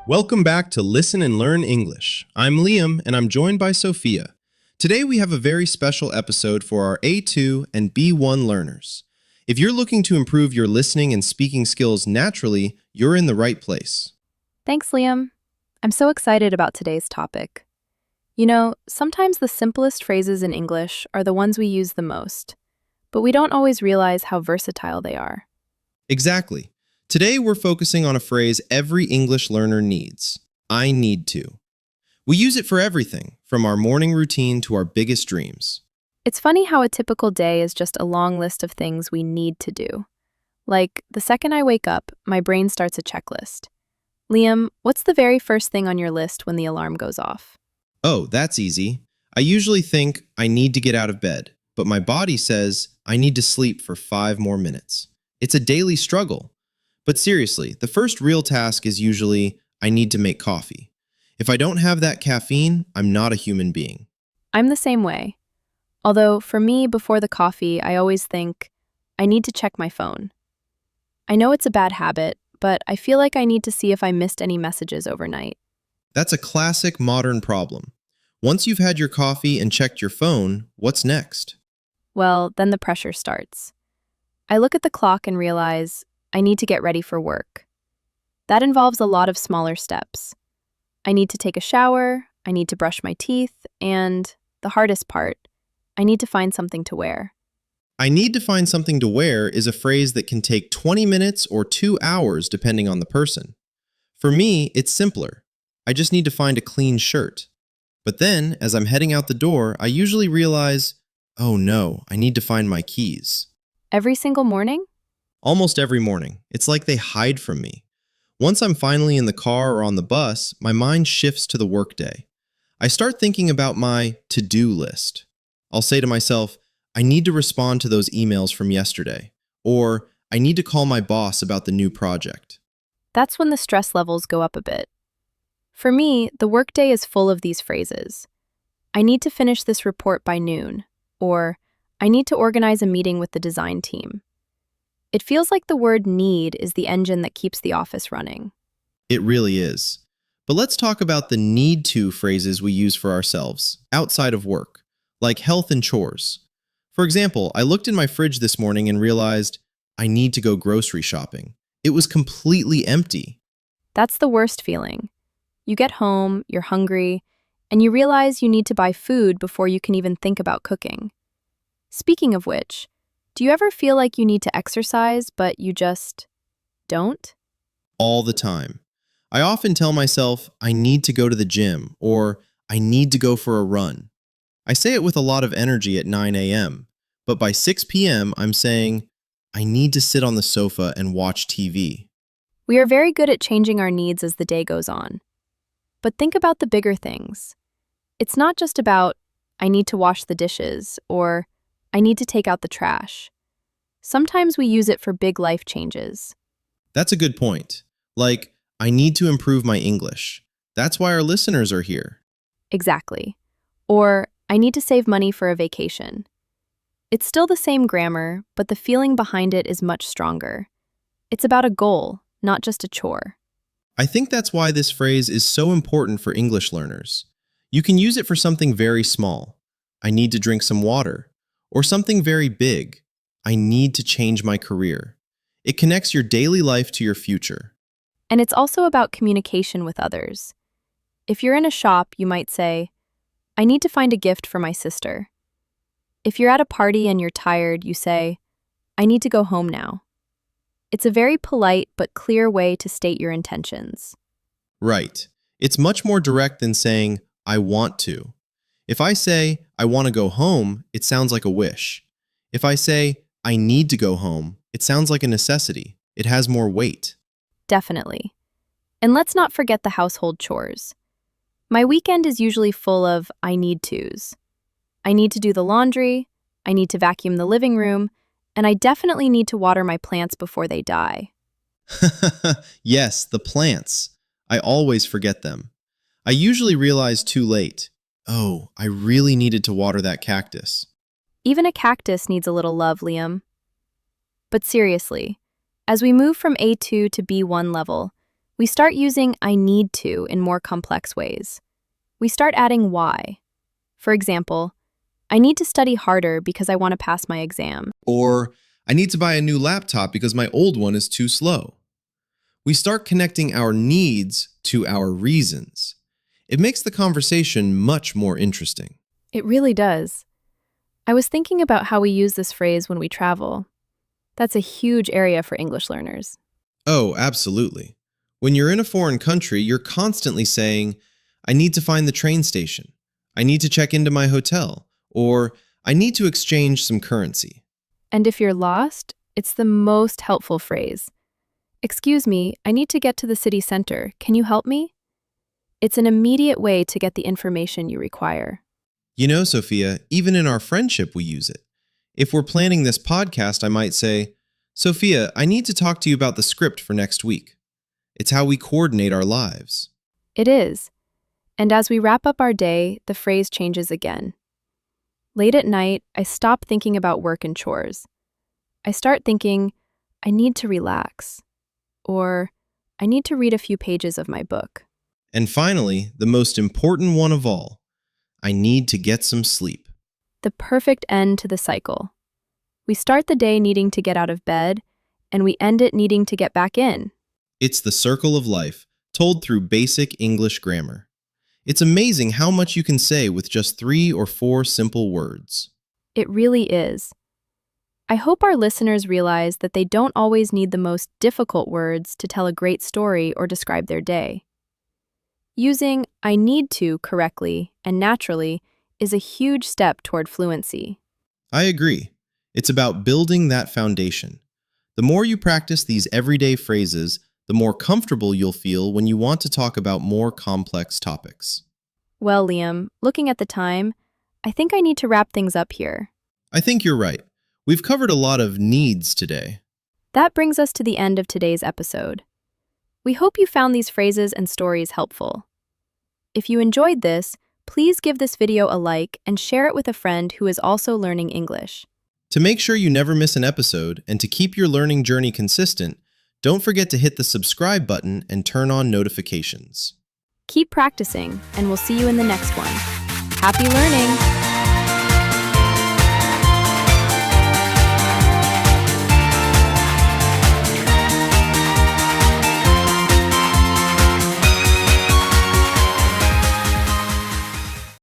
Welcome back to Listen and Learn English. I'm Liam and I'm joined by Sophia. Today we have a very special episode for our A2 and B1 learners. If you're looking to improve your listening and speaking skills naturally, you're in the right place. Thanks, Liam. I'm so excited about today's topic. You know, sometimes the simplest phrases in English are the ones we use the most, but we don't always realize how versatile they are. Exactly. Today we're focusing on a phrase every English learner needs. I need to. We use it for everything, from our morning routine to our biggest dreams. It's funny how a typical day is just a long list of things we need to do. Like, the second I wake up, my brain starts a checklist. Liam, what's the very first thing on your list when the alarm goes off? Oh, that's easy. I usually think I need to get out of bed, but my body says I need to sleep for 5 more minutes. It's a daily struggle. But seriously, the first real task is usually I need to make coffee. If I don't have that caffeine, I'm not a human being. I'm the same way. Although, for me, before the coffee, I always think, I need to check my phone. I know it's a bad habit, but I feel like I need to see if I missed any messages overnight. That's a classic modern problem. Once you've had your coffee and checked your phone, what's next? Well, then the pressure starts. I look at the clock and realize I need to get ready for work. That involves a lot of smaller steps. I need to take a shower, I need to brush my teeth, and, the hardest part, I need to find something to wear. I need to find something to wear is a phrase that can take 20 minutes or 2 hours depending on the person. For me, it's simpler. I just need to find a clean shirt. But then, as I'm heading out the door, I usually realize, oh no, I need to find my keys. Every single morning? Almost every morning. It's like they hide from me. Once I'm finally in the car or on the bus, my mind shifts to the workday. I start thinking about my to-do list. I'll say to myself, I need to respond to those emails from yesterday, or I need to call my boss about the new project. That's when the stress levels go up a bit. For me, the workday is full of these phrases. I need to finish this report by noon, or I need to organize a meeting with the design team. It feels like the word need is the engine that keeps the office running. It really is. But let's talk about the need to phrases we use for ourselves, outside of work, like health and chores. For example, I looked in my fridge this morning and realized I need to go grocery shopping. It was completely empty. That's the worst feeling. You get home, you're hungry, and you realize you need to buy food before you can even think about cooking. Speaking of which, do you ever feel like you need to exercise, but you just don't? All the time. I often tell myself I need to go to the gym or I need to go for a run. I say it with a lot of energy at 9 a.m., but by 6 p.m. I'm saying I need to sit on the sofa and watch TV. We are very good at changing our needs as the day goes on. But think about the bigger things. It's not just about, I need to wash the dishes, or I need to take out the trash. Sometimes we use it for big life changes. That's a good point. Like, I need to improve my English. That's why our listeners are here. Exactly. Or, I need to save money for a vacation. It's still the same grammar, but the feeling behind it is much stronger. It's about a goal, not just a chore. I think that's why this phrase is so important for English learners. You can use it for something very small. I need to drink some water. Or something very big. I need to change my career. It connects your daily life to your future. And it's also about communication with others. If you're in a shop, you might say, I need to find a gift for my sister. If you're at a party and you're tired, you say, I need to go home now. It's a very polite but clear way to state your intentions. Right. It's much more direct than saying, I want to. If I say, I want to go home, it sounds like a wish. If I say, I need to go home, it sounds like a necessity. It has more weight. Definitely. And let's not forget the household chores. My weekend is usually full of I need tos. I need to do the laundry, I need to vacuum the living room, and I definitely need to water my plants before they die. Yes, the plants. I always forget them. I usually realize too late. Oh, I really needed to water that cactus. Even a cactus needs a little love, Liam. But seriously, as we move from A2 to B1 level, We start using I need to in more complex ways. We start adding why. For example, I need to study harder because I want to pass my exam. Or, I need to buy a new laptop because my old one is too slow. We start connecting our needs to our reasons. It makes the conversation much more interesting. It really does. I was thinking about how we use this phrase when we travel. That's a huge area for English learners. Oh, absolutely. When you're in a foreign country, you're constantly saying, I need to find the train station. I need to check into my hotel. Or, I need to exchange some currency. And if you're lost, it's the most helpful phrase. Excuse me, I need to get to the city center. Can you help me? It's an immediate way to get the information you require. You know, Sophia, even in our friendship, we use it. If we're planning this podcast, I might say, Sophia, I need to talk to you about the script for next week. It's how we coordinate our lives. It is. And as we wrap up our day, the phrase changes again. Late at night, I stop thinking about work and chores. I start thinking, I need to relax. Or, I need to read a few pages of my book. And finally, the most important one of all, I need to get some sleep. The perfect end to the cycle. We start the day needing to get out of bed, and we end it needing to get back in. It's the circle of life, told through basic English grammar. It's amazing how much you can say with just 3 or 4 simple words. It really is. I hope our listeners realize that they don't always need the most difficult words to tell a great story or describe their day. Using I need to correctly and naturally is a huge step toward fluency. I agree. It's about building that foundation. The more you practice these everyday phrases, the more comfortable you'll feel when you want to talk about more complex topics. Well, Liam, looking at the time, I think I need to wrap things up here. I think you're right. We've covered a lot of needs today. That brings us to the end of today's episode. We hope you found these phrases and stories helpful. If you enjoyed this, please give this video a like and share it with a friend who is also learning English. To make sure you never miss an episode and to keep your learning journey consistent, don't forget to hit the subscribe button and turn on notifications. Keep practicing, and we'll see you in the next one. Happy learning!